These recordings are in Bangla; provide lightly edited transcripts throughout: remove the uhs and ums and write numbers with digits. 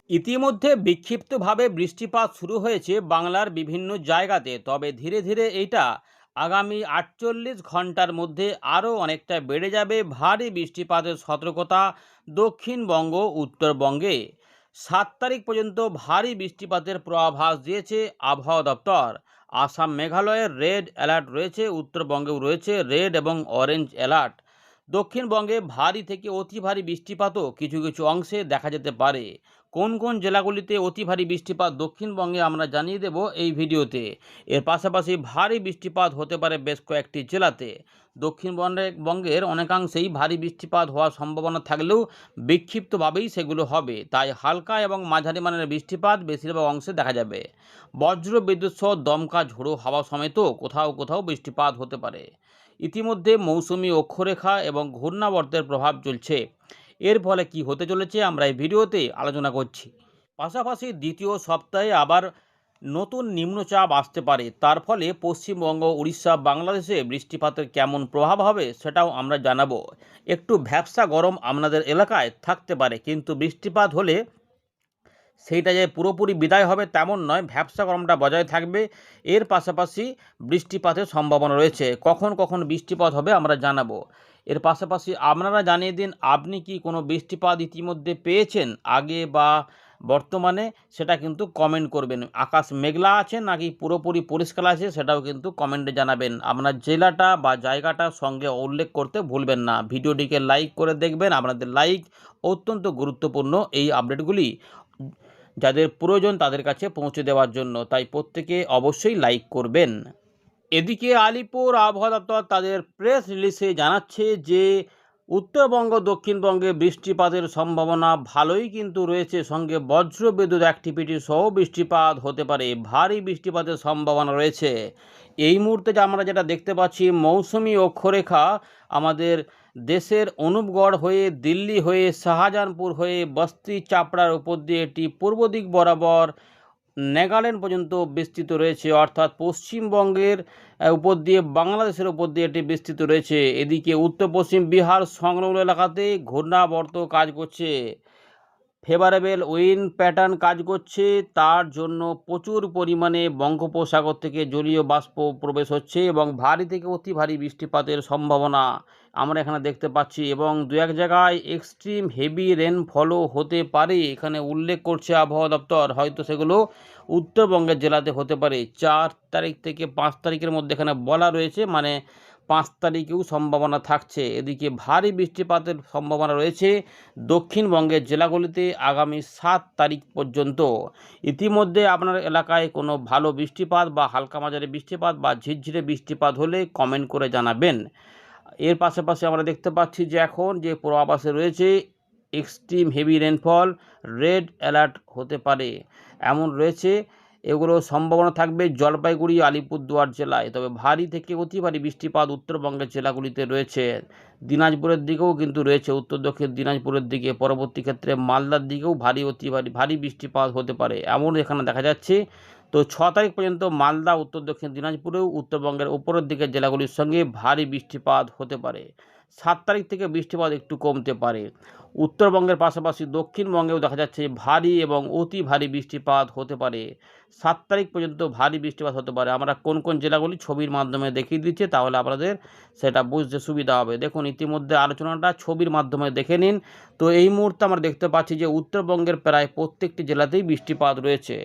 ইতিমধ্যে বিক্ষিপ্তভাবে বৃষ্টিপাত শুরু হয়েছে বাংলার বিভিন্ন জায়গাতে, তবে ধীরে ধীরে এইটা আগামী ৪৮ ঘন্টার মধ্যে আরও অনেকটা বেড়ে যাবে। ভারী বৃষ্টিপাতের সতর্কতা দক্ষিণবঙ্গ উত্তরবঙ্গে ৭ তারিখ পর্যন্ত ভারী বৃষ্টিপাতের পূর্বাভাস দিয়েছে আবহাওয়া দপ্তর। আসাম মেঘালয়ের রেড অ্যালার্ট রয়েছে, উত্তরবঙ্গেও রয়েছে রেড এবং অরেঞ্জ অ্যালার্ট। দক্ষিণবঙ্গে ভারী থেকে অতি ভারী বৃষ্টিপাতও কিছু কিছু অংশে দেখা যেতে পারে। কোন কোন জেলাগুলিতে অতি ভারী বৃষ্টিপাত দক্ষিণবঙ্গে আমরা জানিয়ে দেব এই ভিডিওতে। এর পাশাপাশি ভারী বৃষ্টিপাত হতে পারে বেশ কয়েকটি জেলাতে। দক্ষিণবঙ্গের অনেকাংশেই ভারী বৃষ্টিপাত হওয়ার সম্ভাবনা থাকলেও বিক্ষিপ্তভাবেই সেগুলো হবে, তাই হালকা এবং মাঝারি মানের বৃষ্টিপাত বেশিরভাগ অংশে দেখা যাবে। বজ্র বিদ্যুৎ সহ দমকা ঝোড়ো হাওয়া সমেতও কোথাও কোথাও বৃষ্টিপাত হতে পারে। ইতিমধ্যে মৌসুমি অক্ষরেখা এবং ঘূর্ণাবর্তের প্রভাব চলছে। এর ফলে কি হতে চলেছে আমরা এই ভিডিওতে আলোচনা করছি। পাশাপাশি দ্বিতীয় সপ্তাহে আবার নতুন নিম্নচাপ আসতে পারে, তার ফলে পশ্চিমবঙ্গ, উড়িষ্যা, বাংলাদেশে বৃষ্টিপাতের কেমন প্রভাব হবে সেটাও আমরা জানাবো। একটু ভ্যাপসা গরম আপনাদের এলাকায় থাকতে পারে, কিন্তু বৃষ্টিপাত হলে সেইটা যে পুরোপুরি বিদায় হবে তেমন নয়, ভ্যাপসা গরমটা বজায় থাকবে। এর পাশাপাশি বৃষ্টিপাতের সম্ভাবনা রয়েছে। কখন কখন বৃষ্টিপাত হবে আমরা জানাবো। এর পাশাপাশি আপনারা জানিয়ে দিন আপনি কি কোনো বৃষ্টিপাত ইতিমধ্যে পেয়েছেন আগে বা বর্তমানে, সেটা কিন্তু কমেন্ট করবেন। আকাশ মেঘলা আছে নাকি পুরোপুরি পরিষ্কার আছে সেটাও কিন্তু কমেন্টে জানাবেন। আপনার জেলাটা বা জায়গাটা সঙ্গে উল্লেখ করতে ভুলবেন না। ভিডিওটিকে লাইক করে দেখবেন, আপনাদের লাইক অত্যন্ত গুরুত্বপূর্ণ এই আপডেটগুলি যাদের প্রয়োজন তাদের কাছে পৌঁছে দেওয়ার জন্য, তাই প্রত্যেকে অবশ্যই লাইক করবেন। এদিকে আলিপুর আবহাওয়া দপ্তর তাদের প্রেস রিলিজে জানাচ্ছে যে উত্তরবঙ্গ, দক্ষিণবঙ্গে বৃষ্টিপাতের সম্ভাবনা ভালোই কিন্তু রয়েছে, সঙ্গে বজ্র বিদ্যুৎ অ্যাক্টিভিটি সহ বৃষ্টিপাত হতে পারে। ভারী বৃষ্টিপাতের সম্ভাবনা রয়েছে। এই মুহূর্তে যে আমরা যেটা দেখতে পাচ্ছি, মৌসুমি অক্ষরেখা আমাদের দেশের অনুপগড় হয়ে, দিল্লি হয়ে, শাহজাহানপুর হয়ে, বস্তি চাপড়ার উপর দিয়ে এটি পূর্ব দিক বরাবর নাগাল্যান্ড পর্যন্ত বিস্তৃত রয়েছে, অর্থাৎ পশ্চিমবঙ্গের উপর দিয়ে বাংলাদেশের উপর দিয়ে এটি বিস্তৃত রয়েছে। এদিকে উত্তর পশ্চিম বিহার সংলগ্ন এলাকাতে ঘূর্ণাবর্ত কাজ করছে, ফেভারেবল উইন্ড প্যাটার্ন কাজ করছে। তার জন্য প্রচুর পরিমাণে বঙ্গোপসাগর থেকে জলীয় বাষ্প প্রবেশ হচ্ছে এবং ভারী থেকে অতি ভারী বৃষ্টিপাতের সম্ভাবনা আমরা এখানে দেখতে পাচ্ছি, এবং দু এক জায়গায় এক্সট্রিম হেভি রেনফলও হতে পারে এখানে উল্লেখ করছে আবহাওয়া দপ্তর। হয়তো সেগুলো উত্তরবঙ্গের জেলাতে হতে পারে। 4 তারিখ থেকে 5 তারিখের মধ্যে এখানে বলা রয়েছে, মানে 5 তারিখেও সম্ভাবনা থাকছে। এদিকে ভারী বৃষ্টিপাতের সম্ভাবনা রয়েছে দক্ষিণবঙ্গের জেলাগুলিতে আগামী 7 তারিখ পর্যন্ত। ইতিমধ্যে আপনার এলাকায় কোনো ভালো বৃষ্টিপাত বা হালকা মাঝারি বৃষ্টিপাত বা ঝিরঝিরে বৃষ্টিপাত হলে কমেন্ট করে জানাবেন। এর পাশাপাশি আমরা দেখতে পাচ্ছি যে এখন যে পূর্বাভাসে রয়েছে extreme heavy rainfall, red alert হতে পারে এমন রয়েছে। এগুলো সম্ভাবনা থাকবে জলপাইগুড়ি, আলিপুরদুয়ার জেলায়। তবে ভারী থেকে অতি ভারী বৃষ্টিপাত উত্তরবঙ্গের জেলাগুলিতে রয়েছে। দিনাজপুরের দিকেও কিন্তু রয়েছে, উত্তর দক্ষিণ দিনাজপুরের দিকে। পরবর্তী ক্ষেত্রে মালদার দিকেও ভারী অতি ভারী বৃষ্টিপাত হতে পারে এমন এখানে দেখা যাচ্ছে। তো 6 তারিখ পর্যন্ত মালদা, উত্তর দক্ষিণ দিনাজপুরেও উত্তরবঙ্গের উপরের দিকের জেলাগুলির সঙ্গে ভারী বৃষ্টিপাত হতে পারে। 7 তারিখ থেকে বৃষ্টিপাত একটু কমতে পারে। উত্তরবঙ্গের পাশাপাশি দক্ষিণবঙ্গেও দেখা যাচ্ছে ভারী এবং অতি ভারী বৃষ্টিপাত হতে পারে। 7 তারিখ পর্যন্ত ভারী বৃষ্টিপাত হতে পারে। আমরা কোন কোন জেলাগুলি ছবির মাধ্যমে দেখিয়ে দিচ্ছি, তাহলে আপনাদের সেটা বুঝতে সুবিধা হবে। দেখুন ইতিমধ্যে আলোচনাটা ছবির মাধ্যমে দেখে নিন। তো এই মুহূর্তে আমরা দেখতে পাচ্ছি যে উত্তরবঙ্গের প্রায় প্রত্যেকটি জেলাতেই বৃষ্টিপাত রয়েছে।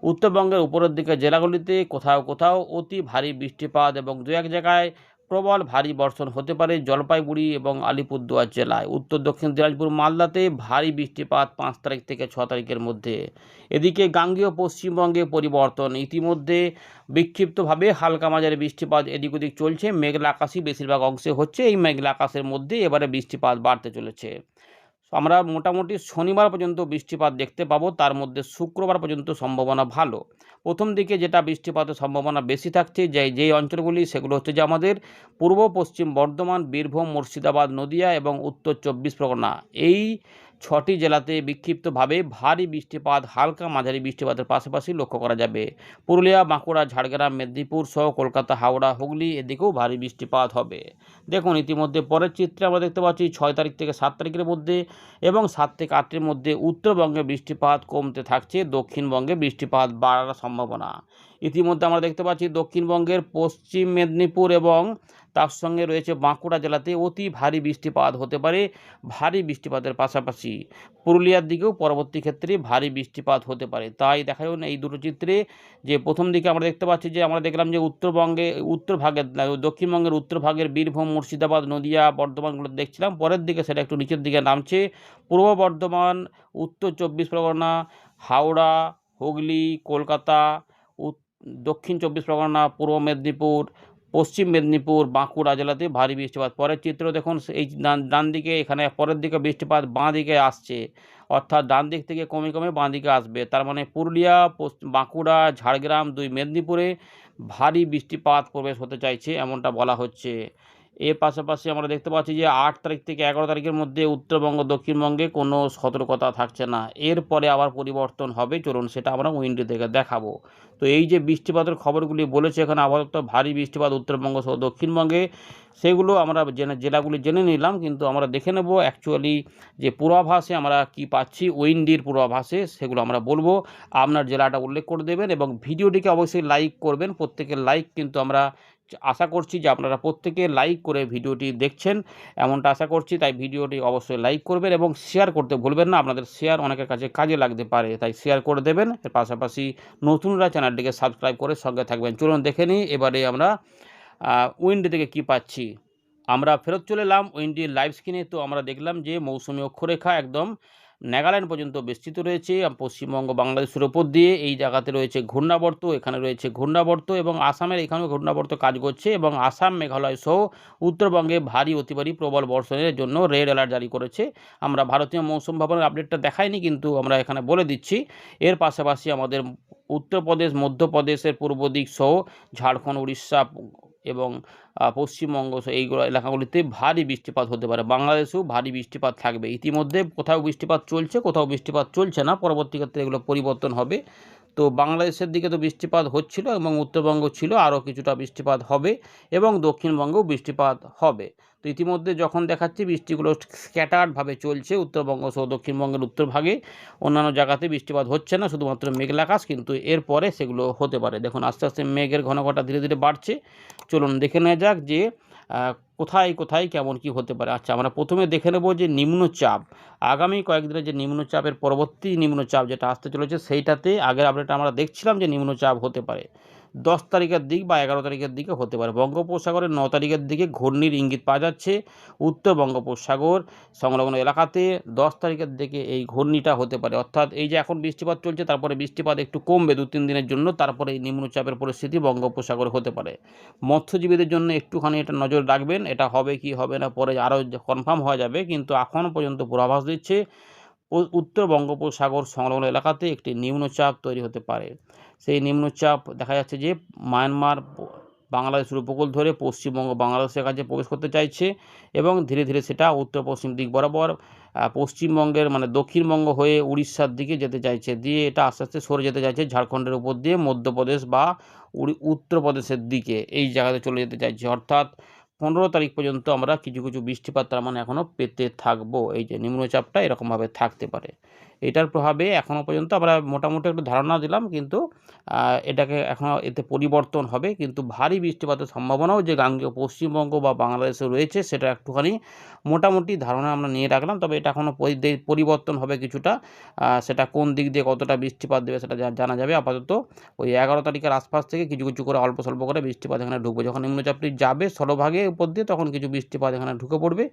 উত্তরবঙ্গের উপরের দিকে জেলাগুলিতে কোথাও কোথাও অতি ভারী বৃষ্টিপাত এবং দু এক জায়গায় প্রবল ভারী বর্ষণ হতে পারে জলপাইগুড়ি এবং আলিপুরদুয়ার জেলায়। উত্তর দক্ষিণ দিনাজপুর, মালদাতে ভারী বৃষ্টিপাত 5 তারিখ থেকে 6 তারিখের মধ্যে। এদিকে গাঙ্গেয় পশ্চিমবঙ্গে পরিবর্তন, ইতিমধ্যে বিক্ষিপ্তভাবে হালকা মাঝারি বৃষ্টিপাত এদিক ওদিক চলছে। মেঘলা আকাশই বেশিরভাগ অংশে হচ্ছে। এই মেঘলা আকাশের মধ্যে এবারে বৃষ্টিপাত বাড়তে চলেছে। আমরা মোটামুটি শনিবার পর্যন্ত বৃষ্টিপাত দেখতে পাবো, তার মধ্যে শুক্রবার পর্যন্ত সম্ভাবনা ভালো। প্রথম দিকে যেটা বৃষ্টিপাতের সম্ভাবনা বেশি থাকছে যেই অঞ্চলগুলি, সেগুলো হচ্ছে যে আমাদের পূর্ব পশ্চিম বর্ধমান, বীরভূম, মুর্শিদাবাদ, নদিয়া এবং উত্তর 24 পরগনা। এই 6টি জেলাতে বিক্ষিপ্তভাবে ভারী বৃষ্টিপাত, হালকা মাঝারি বৃষ্টিপাতের পাশাপাশি লক্ষ্য করা যাবে। পুরুলিয়া, বাঁকুড়া, ঝাড়গ্রাম, মেদিনীপুর সহ কলকাতা, হাওড়া, হুগলি এদিকেও ভারী বৃষ্টিপাত হবে। দেখুন ইতিমধ্যে পরের চিত্রে আমরা দেখতে পাচ্ছি 6 তারিখ থেকে 7 তারিখের মধ্যে এবং 7 থেকে 8-এর মধ্যে উত্তরবঙ্গে বৃষ্টিপাত কমতে থাকছে, দক্ষিণবঙ্গে বৃষ্টিপাত বাড়ার সম্ভাবনা। ইতিমধ্যে আমরা দেখতে পাচ্ছি দক্ষিণবঙ্গের পশ্চিম মেদিনীপুর এবং তার সঙ্গে রয়েছে বাঁকুড়া জেলাতে অতি ভারী বৃষ্টিপাত হতে পারে। ভারী বৃষ্টিপাতের পাশাপাশি পুরুলিয়ার দিকেও পরবর্তী ক্ষেত্রে ভারী বৃষ্টিপাত হতে পারে। তাই দেখা যাবে এই দুটো চিত্রে যে প্রথম দিকে আমরা দেখতে পাচ্ছি যে আমরা দেখলাম যে দক্ষিণবঙ্গের উত্তরভাগের বীরভূম, মুর্শিদাবাদ, নদিয়া, বর্ধমানগুলো দেখছিলাম। পরের দিকে সেটা একটু নিচের দিকে নামছে। পূর্ব বর্ধমান, উত্তর 24 পরগনা, হাওড়া, হুগলি, কলকাতা, দক্ষিণ 24 পরগনা, পূর্ব মেদিনীপুর, পশ্চিম মেদিনীপুর, বাঁকুড়া জেলাতে ভারী বৃষ্টিপাত। পরের চিত্র দেখুন, এই ডান দিকে এখানে পরের দিকে বৃষ্টিপাত বাঁ দিকে আসছে, অর্থাৎ ডান দিক থেকে কমে কমে বাঁ দিকে আসবে। তার মানে পুরুলিয়া, বাঁকুড়া, ঝাড়গ্রাম, 2 মেদিনীপুরে ভারী বৃষ্টিপাত প্রবেশ হতে চাইছে, এমনটা বলা হচ্ছে। এর পাশাপাশি আমরা দেখতে পাচ্ছি যে 8 তারিখ থেকে 11 তারিখের মধ্যে উত্তরবঙ্গ, দক্ষিণবঙ্গে কোনো সতর্কতা থাকছে না। এরপরে আবার পরিবর্তন হবে, চলুন সেটা আমরা উইন্ডো থেকে দেখাবো। তো এই যে বৃষ্টিপাতের খবরগুলি বলেছে এখানে আপাতত ভারী বৃষ্টিপাত উত্তরবঙ্গ সহ দক্ষিণবঙ্গে, সেগুলো আমরা জেলাগুলি জেনে নিলাম, কিন্তু আমরা দেখে নেব অ্যাকচুয়ালি যে পূর্বাভাসে আমরা কি পাচ্ছি, উইন্ডির পূর্বাভাসে সেগুলো আমরা বলবো। আপনার জেলাটা উল্লেখ করে দেবেন এবং ভিডিওটিকে অবশ্যই লাইক করবেন। প্রত্যেকের লাইক কিন্তু আমরা আশা করছি যে আপনারা প্রত্যেকে লাইক করে ভিডিওটি দেখছেন, এমনটা আশা করছি। তাই ভিডিওটি অবশ্যই লাইক করবেন এবং শেয়ার করতে ভুলবেন না। আপনাদের শেয়ার অনেকের কাছে কাজে লাগতে পারে, তাই শেয়ার করে দেবেন। এর পাশাপাশি নতুনরা চ্যানেলটিকে সাবস্ক্রাইব করে সঙ্গে থাকবেন। চলুন দেখে নিই এবারে আমরা উইন্ডো থেকে কী পাচ্ছি। আমরা ফেরত চলে এলাম উইন্ডির লাইভ স্ক্রিনে। তো আমরা দেখলাম যে মৌসুমী অক্ষরেখা একদম নাগাল্যান্ড পর্যন্ত বিস্তৃত রয়েছে। পশ্চিমবঙ্গ, বাংলাদেশের ওপর দিয়ে এই জায়গাতে রয়েছে ঘূর্ণাবর্ত, এখানে রয়েছে ঘূর্ণাবর্ত এবং আসামের এখানেও ঘূর্ণাবর্ত কাজ করছে এবং আসাম, মেঘালয় সহ উত্তরবঙ্গে ভারী, অতি ভারী, প্রবল বর্ষণের জন্য রেড অ্যালার্ট জারি করেছে। আমরা ভারতীয় মৌসুম ভবনের আপডেটটা দেখাইনি, কিন্তু আমরা এখানে বলে দিচ্ছি। এর পাশাপাশি আমাদের উত্তরপ্রদেশ, মধ্যপ্রদেশের পূর্ব দিক সহ ঝাড়খণ্ড, উড়িষ্যা এবং পশ্চিমবঙ্গ এইগুলো এলাকাগুলিতে ভারী বৃষ্টিপাত হতে পারে। বাংলাদেশেও ভারী বৃষ্টিপাত থাকবে। ইতিমধ্যে কোথাও বৃষ্টিপাত চলছে, কোথাও বৃষ্টিপাত চলছে না, পরবর্তী ক্ষেত্রে এগুলো পরিবর্তন হবে। তো বাংলাদেশের দিকে তো বৃষ্টিপাত হচ্ছিল এবং উত্তরবঙ্গ ছিল, আরও কিছুটা বৃষ্টিপাত হবে এবং দক্ষিণবঙ্গেও বৃষ্টিপাত হবে। তো ইতিমধ্যে যখন দেখাচ্ছি বৃষ্টিগুলো স্ক্যাটার্ডভাবে চলছে উত্তরবঙ্গ সহ দক্ষিণবঙ্গের উত্তরভাগে, অন্যান্য জায়গাতে বৃষ্টিপাত হচ্ছে না, শুধুমাত্র মেঘলা আকাশ, কিন্তু এরপরে সেগুলো হতে পারে। দেখুন আস্তে আস্তে মেঘের ঘনঘটা ধীরে ধীরে বাড়ছে। চলুন দেখে নেওয়া যাক যে কোথায় কোথায় কেমন কি হতে পারে। আচ্ছা, আমরা প্রথমে দেখে নেব যে নিম্নচাপ। আগামী কয়েকদিনের যে নিম্নচাপের পরবর্তী নিম্নচাপ যেটা আসতে চলেছে, সেইটাতে আগের আপডেট আমরা দেখছিলাম যে নিম্নচাপ হতে পারে 10 তারিখের দিক বা 11 তারিখের দিকে হতে পারে। বঙ্গোপসাগরের 9 তারিখের দিকে ঘূর্ণির ইঙ্গিত পাওয়া যাচ্ছে। উত্তর বঙ্গোপসাগর সংলগ্ন এলাকাতে 10 তারিখের দিকে এই ঘূর্ণিটা হতে পারে। অর্থাৎ এই যে এখন বৃষ্টিপাত চলছে, তারপরে বৃষ্টিপাত একটু কমবে 2-3 দিনের জন্য, তারপরে এই নিম্নচাপের পরিস্থিতি বঙ্গোপসাগরে হতে পারে। মৎস্যজীবীদের জন্য একটুখানি এটা নজর রাখবেন, এটা হবে কি হবে না পরে আরও কনফার্ম হওয়া যাবে, কিন্তু এখনও পর্যন্ত পূর্বাভাস দিচ্ছে উত্তর বঙ্গোপসাগর সংলগ্ন এলাকাতে একটি নিম্নচাপ তৈরি হতে পারে। সেই নিম্নচাপ দেখা যাচ্ছে যে মায়ানমার, বাংলাদেশের উপকূল ধরে পশ্চিমবঙ্গ, বাংলাদেশের কাছে প্রবেশ করতে চাইছে এবং ধীরে ধীরে সেটা উত্তর পশ্চিম দিক বরাবর পশ্চিমবঙ্গের মানে দক্ষিণবঙ্গ হয়ে উড়িষ্যার দিকে যেতে চাইছে, দিয়ে এটা আস্তে আস্তে সরে যেতে চাইছে ঝাড়খণ্ডের উপর দিয়ে মধ্যপ্রদেশ বা উত্তরপ্রদেশের দিকে, এই জায়গাতে চলে যেতে চাইছে। অর্থাৎ 15 তারিখ পর্যন্ত আমরা কিছু কিছু বৃষ্টিপাত তার মানে এখনও পেতে থাকবো। এই যে নিম্নচাপটা এরকমভাবে থাকতে পারে, এটার প্রভাবে এখনও পর্যন্ত আমরা মোটামুটি একটু ধারণা দিলাম, কিন্তু এটাকে এখনও এতে পরিবর্তন হবে। কিন্তু ভারী বৃষ্টিপাতের সম্ভাবনাও যে গাঙ্গেয় পশ্চিমবঙ্গ বা বাংলাদেশে রয়েছে, সেটা একটুখানি মোটামুটি ধারণা আমরা নিয়ে রাখলাম। তবে এটা এখনও পরিবর্তন হবে কিছুটা, সেটা কোন দিক দিয়ে কতটা বৃষ্টিপাত দেবে সেটা জানা যাবে। আপাতত ওই 11 তারিখের আশপাশ থেকে কিছু কিছু করে অল্প স্বল্প করে বৃষ্টিপাত এখানে ঢুকবে। যখন নিম্নচাপটি যাবে স্থলভাগে উপর দিয়ে, তখন কিছু বৃষ্টিপাত এখানে ঢুকে পড়বে।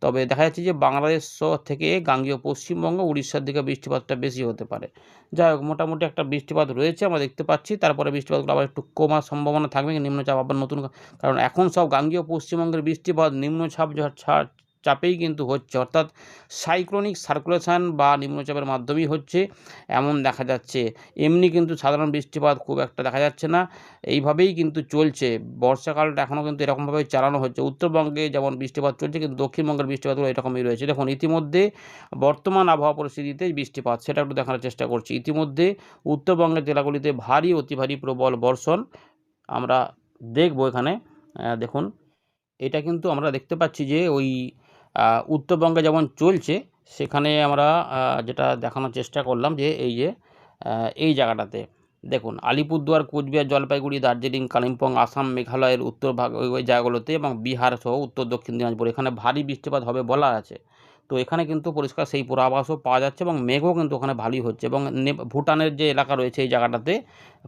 তবে দেখা যাচ্ছে যে বাংলাদেশ থেকে গাঙ্গেয় পশ্চিমবঙ্গ, উড়িষ্যার দিকে বৃষ্টিপাতটা বেশি হতে পারে। যাই হোক, মোটামুটি একটা বৃষ্টিপাত রয়েছে আমরা দেখতে পাচ্ছি। তারপরে বৃষ্টিপাতগুলো আবার একটু কমার সম্ভাবনা থাকবে, নিম্নচাপ আবার নতুন, কারণ এখন সব গাঙ্গেয় পশ্চিমবঙ্গের বৃষ্টিপাত নিম্নচাপ চাপেই কিন্তু হচ্ছে, অর্থাৎ সাইক্লোনিক সার্কুলেশন বা নিম্নচাপের মাধ্যমেই হচ্ছে এমন দেখা যাচ্ছে। এমনি কিন্তু সাধারণ বৃষ্টিপাত খুব একটা দেখা যাচ্ছে না। এইভাবেই কিন্তু চলছে, বর্ষাকালটা এখনও কিন্তু এরকমভাবেই চালানো হচ্ছে। উত্তরবঙ্গে যেমন বৃষ্টিপাত চলছে, কিন্তু দক্ষিণবঙ্গের বৃষ্টিপাতগুলো এরকমই রয়েছে। দেখুন ইতিমধ্যে বর্তমান আবহাওয়া পরিস্থিতিতে বৃষ্টিপাত সেটা একটু দেখানোর চেষ্টা করছি। ইতিমধ্যে উত্তরবঙ্গের জেলাগুলিতে ভারী, অতি ভারী, প্রবল বর্ষণ আমরা দেখব এখানে। দেখুন এটা কিন্তু আমরা দেখতে পাচ্ছি যে ওই উত্তরবঙ্গে যেমন চলছে, সেখানে আমরা যেটা দেখানোর চেষ্টা করলাম যে এই জায়গাটাতে দেখুন আলিপুরদুয়ার, কোচবিহার, জলপাইগুড়ি, দার্জিলিং, কালিম্পং, আসাম, মেঘালয়ের উত্তর ভাগ ওই জায়গাগুলোতে এবং বিহার সহ উত্তর দক্ষিণ দিনাজপুর এখানে ভারী বৃষ্টিপাত হবে বলা আছে। তো এখানে কিন্তু পরিষ্কার সেই পূর্বাভাসও পাওয়া যাচ্ছে এবং মেঘও কিন্তু ওখানে ভালোই হচ্ছে এবং ভুটানের যে এলাকা রয়েছে এই জায়গাটাতে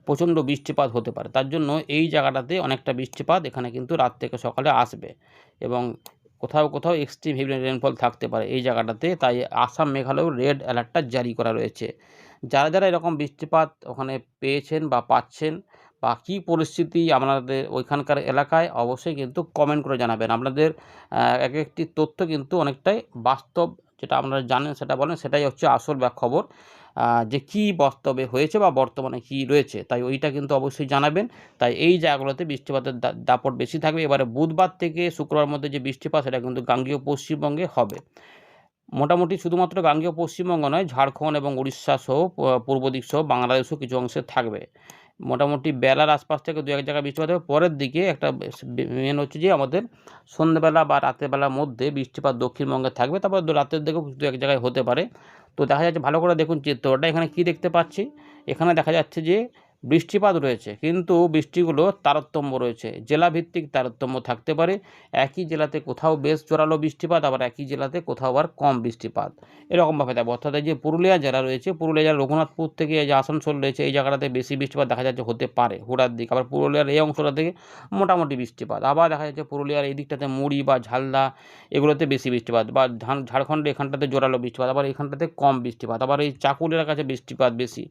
প্রচণ্ড বৃষ্টিপাত হতে পারে। তার জন্য এই জায়গাটাতে অনেকটা বৃষ্টিপাত এখানে কিন্তু রাত থেকে সকালে আসবে এবং কোথাও কোথাও এক্সট্রিম হেভি রেনফল থাকতে পারে এই জায়গাটাতে। তাই আসাম, মেঘালয়েও রেড অ্যালার্টটা জারি করা রয়েছে। যারা যারা এরকম বৃষ্টিপাত ওখানে পেয়েছেন বা পাচ্ছেন বা কী পরিস্থিতি আপনাদের ওইখানকার এলাকায়, অবশ্যই কিন্তু কমেন্ট করে জানাবেন। আপনাদের এক একটি তথ্য কিন্তু অনেকটাই বাস্তব, যেটা আপনারা জানেন সেটা বলেন, সেটাই হচ্ছে আসল খবর, যে কী বাস্তবে হয়েছে বা বর্তমানে কী রয়েছে, তাই ওইটা কিন্তু অবশ্যই জানাবেন। তাই এই জায়গাগুলোতে বৃষ্টিপাতের দাপট বেশি থাকবে। এবারে বুধবার থেকে শুক্রবার মধ্যে যে বৃষ্টিপাত সেটা কিন্তু গাঙ্গেয় পশ্চিমবঙ্গে হবে। মোটামুটি শুধুমাত্র গাঙ্গেয় পশ্চিমবঙ্গ নয়, ঝাড়খণ্ড এবং উড়িষ্যা সহ পূর্ব দিক সহ বাংলাদেশও কিছু অংশে থাকবে। মোটামুটি বেলার আশপাশ থেকে দু এক জায়গায় বৃষ্টিপাত হবে। পরের দিকে একটা মেন হচ্ছে যে আমাদের সন্ধ্যেবেলা বা রাতের বেলার মধ্যে বৃষ্টিপাত দক্ষিণবঙ্গে থাকবে, তারপর রাতের দিকেও দু এক জায়গায় হতে পারে। তো দেখা যাচ্ছে, ভালো করে দেখুন চিত্রটা, এখানে কি দেখতে পাচ্ছি, এখানে দেখা যাচ্ছে যে বৃষ্টিপাত রয়েছে, কিন্তু বৃষ্টিগুলো তারতম্য রয়েছে, জেলাভিত্তিক তারতম্য থাকতে পারে। একই জেলাতে কোথাও বেশ জোরালো বৃষ্টিপাত, আবার একই জেলাতে কোথাও আবার কম বৃষ্টিপাত, এরকমভাবে থাকবে। অর্থাৎ এই যে পুরুলিয়া জেলা রয়েছে, পুরুলিয়া জেলার রঘুনাথপুর থেকে যে আসানসোল রয়েছে, এই জায়গাটাতে বেশি বৃষ্টিপাত দেখা যাচ্ছে হতে পারে হুড়ার দিকে, আবার পুরুলিয়ার এই অংশটা থেকে মোটামুটি বৃষ্টিপাত। আবার দেখা যাচ্ছে পুরুলিয়ার এই দিকটাতে মুড়ি বা ঝালদা এগুলোতে বেশি বৃষ্টিপাত, বা ঝাড়খণ্ডে এখানটাতে জোরালো বৃষ্টিপাত, আবার এখানটাতে কম বৃষ্টিপাত, আবার এই চাকুলিয়ার কাছে বৃষ্টিপাত বেশি।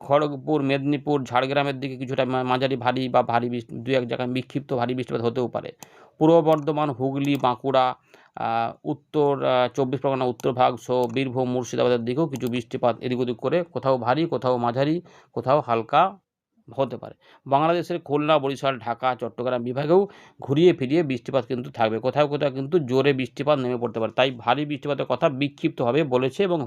খড়গপুর, মেদিনীপুর, ঝাড়গ্রামের দিকে কিছুটা মাঝারি ভারী বা ভারী দু এক জায়গায় বিক্ষিপ্ত ভারী বৃষ্টিপাত হতেও পারে। পূর্ব বর্ধমান, হুগলি, বাঁকুড়া, উত্তর 24 পরগনা উত্তর ভাগ সহ বীরভূম, মুর্শিদাবাদের দিকেও কিছু বৃষ্টিপাত এদিক ওদিক করে কোথাও ভারী, কোথাও মাঝারি, কোথাও হালকা হতে পারে। বাংলাদেশের খুলনা, বরিশাল, ঢাকা, চট্টগ্রাম বিভাগেও ঘুরিয়ে ফিরিয়ে বৃষ্টিপাত কিন্তু থাকবে। কোথাও কোথাও কিন্তু জোরে বৃষ্টিপাত নেমে পড়তে পারে। তাই ভারী বৃষ্টিপাতের কথা বিক্ষিপ্তভাবে বলেছে এবং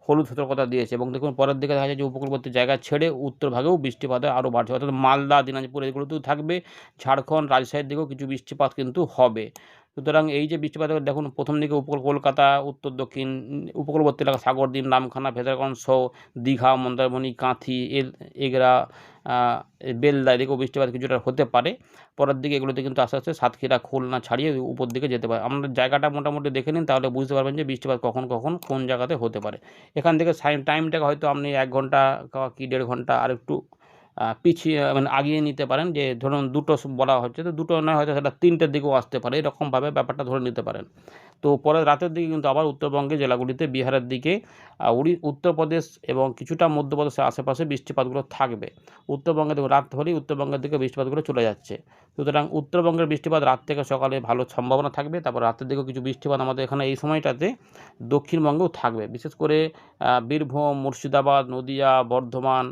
হলুদ সতর্কতা দিয়েছে। এবং দেখুন পরের দিকে দেখা যায় যে উপকূলবর্তী জায়গা ছেড়ে উত্তর ভাগেও বৃষ্টিপাতের আরও বাড়ছে, অর্থাৎ মালদা, দিনাজপুর এগুলোতেও থাকবে। ঝাড়খণ্ড, রাজশাহীর দিকেও কিছু বৃষ্টিপাত কিন্তু হবে। সুতরাং এই যে বৃষ্টিপাত, দেখুন প্রথম দিকে কলকাতা, উত্তর দক্ষিণ উপকূলবর্তী এলাকা, সাগরদ্বীপ, নামখানা, ভেদারগঞ্জ সহ দীঘা, মন্দারমণি, কাঁথি, এগরা, বেলদা এদিকেও বৃষ্টিপাত কিছুটা হতে পারে। পরের দিকে এগুলোতে কিন্তু আস্তে আস্তে সাতক্ষীরা, খুলনা ছাড়িয়ে উপর দিকে যেতে পারে। আপনার জায়গাটা মোটামুটি দেখে নিন, তাহলে বুঝতে পারবেন যে বৃষ্টিপাত কখন কখন কোন জায়গাতে হতে পারে। এখান থেকে টাইমটাকে হয়তো আপনি 1 ঘন্টা কি 1.5 ঘন্টা আরেকটু পিছিয়ে মানে আগিয়ে নিতে পারেন। যে ধরুন 2টো বলা হচ্ছে, তো 2টো নয়, হয়তো সেটা 3টের দিকেও আসতে পারে, এরকমভাবে ব্যাপারটা ধরে নিতে পারেন। তো পরে রাতের দিকে কিন্তু আবার উত্তরবঙ্গের জেলাগুলিতে, বিহারের দিকে, উত্তরপ্রদেশ এবং কিছুটা মধ্যপ্রদেশের আশেপাশে বৃষ্টিপাতগুলো থাকবে। উত্তরবঙ্গে দেখুন রাত হলেই উত্তরবঙ্গের দিকে বৃষ্টিপাতগুলো চলে যাচ্ছে। সুতরাং উত্তরবঙ্গের বৃষ্টিপাত রাত থেকে সকালে ভালো সম্ভাবনা থাকবে। তারপর রাতের দিকেও কিছু বৃষ্টিপাত আমাদের এখানে এই সময়টাতে দক্ষিণবঙ্গেও থাকবে, বিশেষ করে বীরভূম, মুর্শিদাবাদ, নদিয়া, বর্ধমান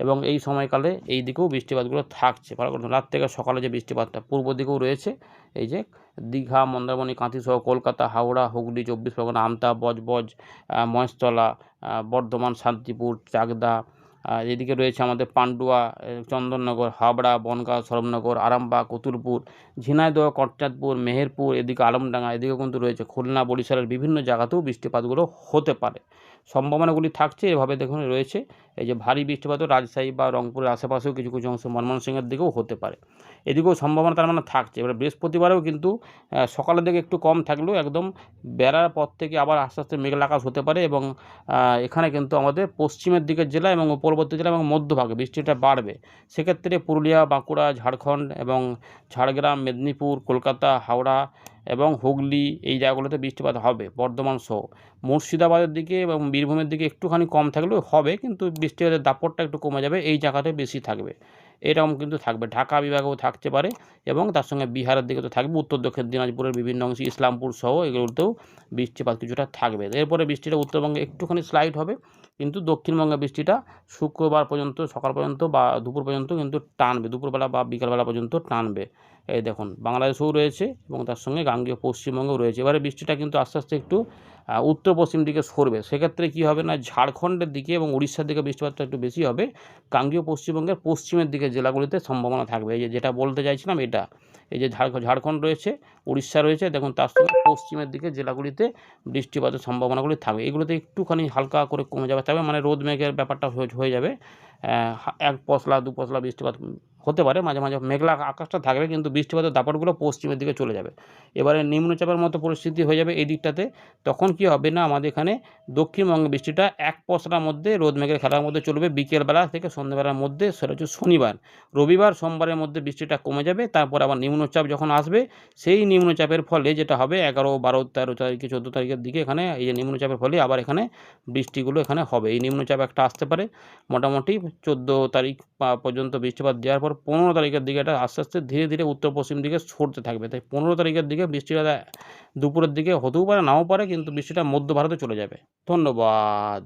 এবং এই সময়কালে এই দিকেও বৃষ্টিপাতগুলো থাকছে। ভালো করে রাত থেকে সকালে যে বৃষ্টিপাতটা পূর্ব দিকেও রয়েছে, এই যে দীঘা, মন্দারমণি, কাঁথি সহ কলকাতা, হাওড়া, হুগলি, 24 পরগনা, আমতা, বজবজ, মহেশতলা, বর্ধমান, শান্তিপুর, চাকদা, এদিকে রয়েছে আমাদের পান্ডুয়া, চন্দননগর, হাবড়া, বনগাঁ, সরবনগর, আরামবাগ, কতুলপুর, ঝিনাইদহ, কটচাঁদপুর, মেহেরপুর, এদিকে আলমডাঙ্গা, এদিকেও কিন্তু রয়েছে খুলনা, বরিশালের বিভিন্ন জায়গাতেও বৃষ্টিপাতগুলো হতে পারে। সম্ভাবনাগুলি থাকছে এভাবে দেখুন রয়েছে। এই যে ভারী বৃষ্টিপাতও রাজশাহী বা রংপুরের আশেপাশেও কিছু কিছু অংশ, ময়মনসিংহের দিকেও হতে পারে, এদিকেও সম্ভাবনা তার মানে থাকছে। এবার বৃহস্পতিবারেও কিন্তু সকালের দিকে একটু কম থাকলেও একদম বেড়ার পর থেকে আবার আস্তে আস্তে মেঘলা আকাশ হতে পারে এবং এখানে কিন্তু আমাদের পশ্চিমের দিকের জেলা এবং পূর্ববর্তী জেলা এবং মধ্যভাগে বৃষ্টিটা বাড়বে। সেক্ষেত্রে পুরুলিয়া, বাঁকুড়া, ঝাড়খণ্ড এবং ঝাড়গ্রাম, মেদিনীপুর, কলকাতা, হাওড়া এবং হুগলি এই জায়গাগুলোতে বৃষ্টিপাত হবে, বর্ধমান সহ। মুর্শিদাবাদের দিকে এবং বীরভূমের দিকে একটুখানি কম থাকলেও হবে, কিন্তু বৃষ্টিপাতের দাপটটা একটু কমে যাবে, এই জায়গাতে বেশি থাকবে। এরকম কিন্তু থাকবে, ঢাকা বিভাগেও থাকতে পারে এবং তার সঙ্গে বিহারের দিকে তো থাকবে, উত্তর দক্ষিণ দিনাজপুরের বিভিন্ন অংশে, ইসলামপুর সহ এগুলোতেও বৃষ্টিপাত কিছুটা থাকবে। এরপরে বৃষ্টিটা উত্তরবঙ্গে একটুখানি স্লাইড হবে, কিন্তু দক্ষিণবঙ্গে বৃষ্টিটা শুক্রবার পর্যন্ত, সকাল পর্যন্ত বা দুপুর পর্যন্ত কিন্তু টানবে, দুপুরবেলা বা বিকালবেলা পর্যন্ত টানবে। এই দেখুন বাংলাদেশেও রয়েছে এবং তার সঙ্গে গাঙ্গেয় পশ্চিমবঙ্গেও রয়েছে। এবারে বৃষ্টিটা কিন্তু আস্তে আস্তে একটু উত্তর পশ্চিম দিকে সরবে। সেক্ষেত্রে কী হবে না, ঝাড়খণ্ডের দিকে এবং উড়িষ্যার দিকে বৃষ্টিপাতটা একটু বেশি হবে। গাঙ্গেয় পশ্চিমবঙ্গের পশ্চিমের দিকে জেলাগুলিতে সম্ভাবনা থাকবে। এই যেটা বলতে চাইছিলাম এটা, এই যে ঝাড়খণ্ড রয়েছে, উড়িষ্যা রয়েছে, দেখুন তার সঙ্গে পশ্চিমের দিকে জেলাগুলিতে বৃষ্টিপাতের সম্ভাবনাগুলি থাকবে। এগুলোতে একটুখানি হালকা করে কমে যাবে, তবে মানে রোদ মেঘের ব্যাপারটা হয়ে যাবে। এক পশলা দু পশলা বৃষ্টিপাত হতে পারে, মাঝে মাঝে মেঘলা আকাশটা থাকবে, কিন্তু বৃষ্টিপাতের দাপটগুলো পশ্চিমের দিকে চলে যাবে। এবারে নিম্নচাপের মতো পরিস্থিতি হয়ে যাবে এই দিকটাতে। তখন কি হবে না, আমাদের এখানে দক্ষিণবঙ্গে বৃষ্টিটা এক পশলার মধ্যে রোদ মেঘের খেলার মধ্যে চলবে বিকেলবেলা থেকে সন্ধ্যেবেলার মধ্যে, সেটা হচ্ছে শনিবার। রবিবার সোমবারের মধ্যে বৃষ্টিটা কমে যাবে। তারপর আবার নিম্নচাপ যখন আসবে, সেই নিম্নচাপের ফলে যেটা হবে 11, 12, 13 তারিখে, 14 তারিখের দিকে এখানে এই যে নিম্নচাপের ফলে আবার এখানে বৃষ্টিগুলো এখানে হবে। এই নিম্নচাপ একটা আসতে পারে মোটামুটি 14 তারিখ পর্যন্ত বৃষ্টিপাত দেওয়ার পর 15 তারিখের দিকে এটা আস্তে আস্তে ধীরে ধীরে উত্তর পশ্চিম দিকে সরতে থাকবে। তাই 15 তারিখের দিকে বৃষ্টিটা দুপুরের দিকে হতেও পারে, নাও পারে, কিন্তু বৃষ্টিটা মধ্য ভারতে চলে যাবে। ধন্যবাদ।